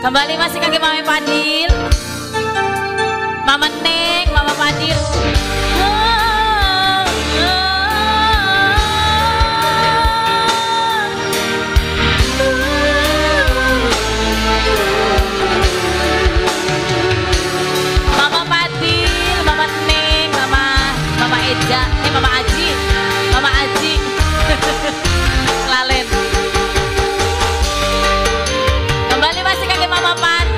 Kembali masih kaki Mama Fadil, Mama Neng, Mama Fadil. Mama Fadil, Mama Neng, Mama Eja, Mama Aji, Mama Aji. Lalen. Kembali masih kaki Mama Fadil.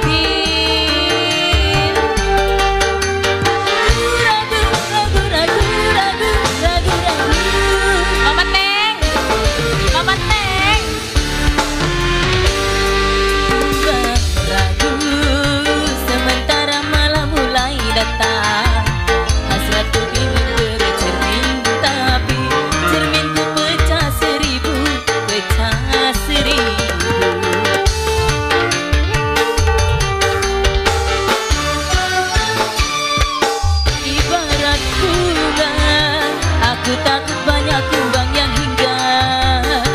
Mama Neng, Mama Neng. Ragu sementara malam mulai datang. Hasratku ingin bercermin, tapi cerminku pecah seribu, pecah seribu. Ibarat bulan, aku takut banyak kumbang yang hinggap.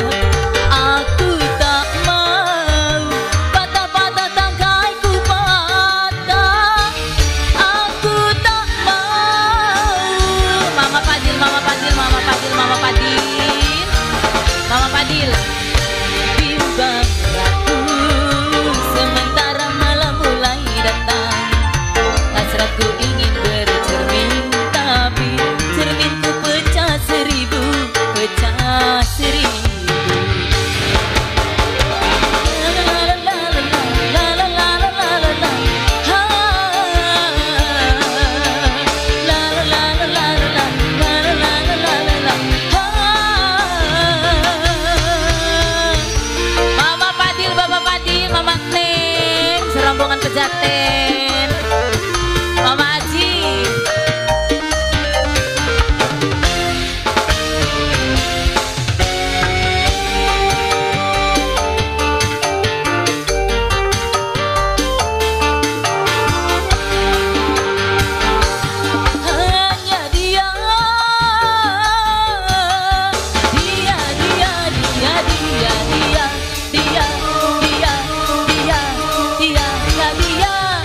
Aku tak mau patah-patah tangkaiku patah. Aku tak mau. Mama Fadil, Mama Fadil, Mama Fadil, Mama Fadil, Mama Fadil. Bimbang ragu sementara malam mulai datang. Hasratku ingin bercermin, tapi cerminku pecah seribu, pecah seribu. Mama Fadil, Bapak Fadil, Mama Neng, serombongan pejaten, Mama Aji. Hanya dia, dia, dia, dia, dia, dia, dia, dia, dia, dia, dia, dia.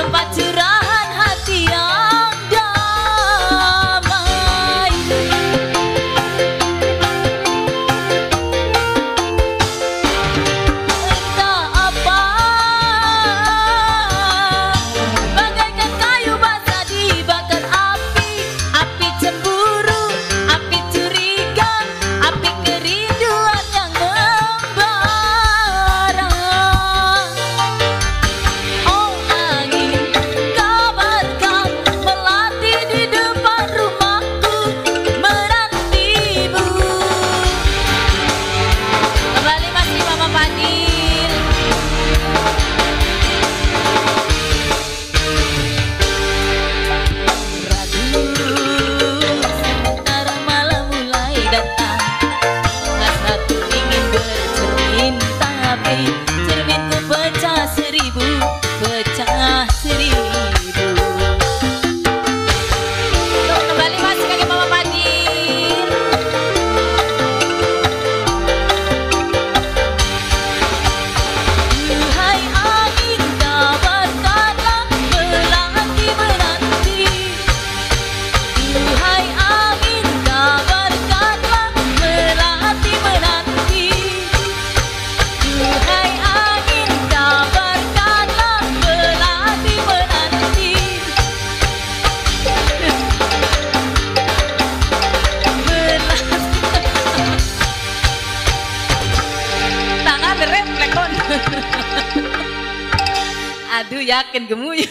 tempat curahan hati yang damai. Entah apa, bagaikan kayu basah dibakar api, api cemburu, api curiga, api kerinduan yang membara. Oh angin, kabarkan melati di depan rumahku menantimu. Kembali masih Mama Fadil. Ragu sementara malam mulai datang, hasratku ingin bercermin, tapi cerminku pecah seribu, pecah seribu. Tuh, kembali masih kaki Mama Fadil. Duhai angin, kabarkanlah menanti-menanti. Duhai angin, kabarkanlah menanti-menanti. Duhai angin, kabarkanlah menanti-menanti. Tangan berem lekon. Aduh yakin gemuyu.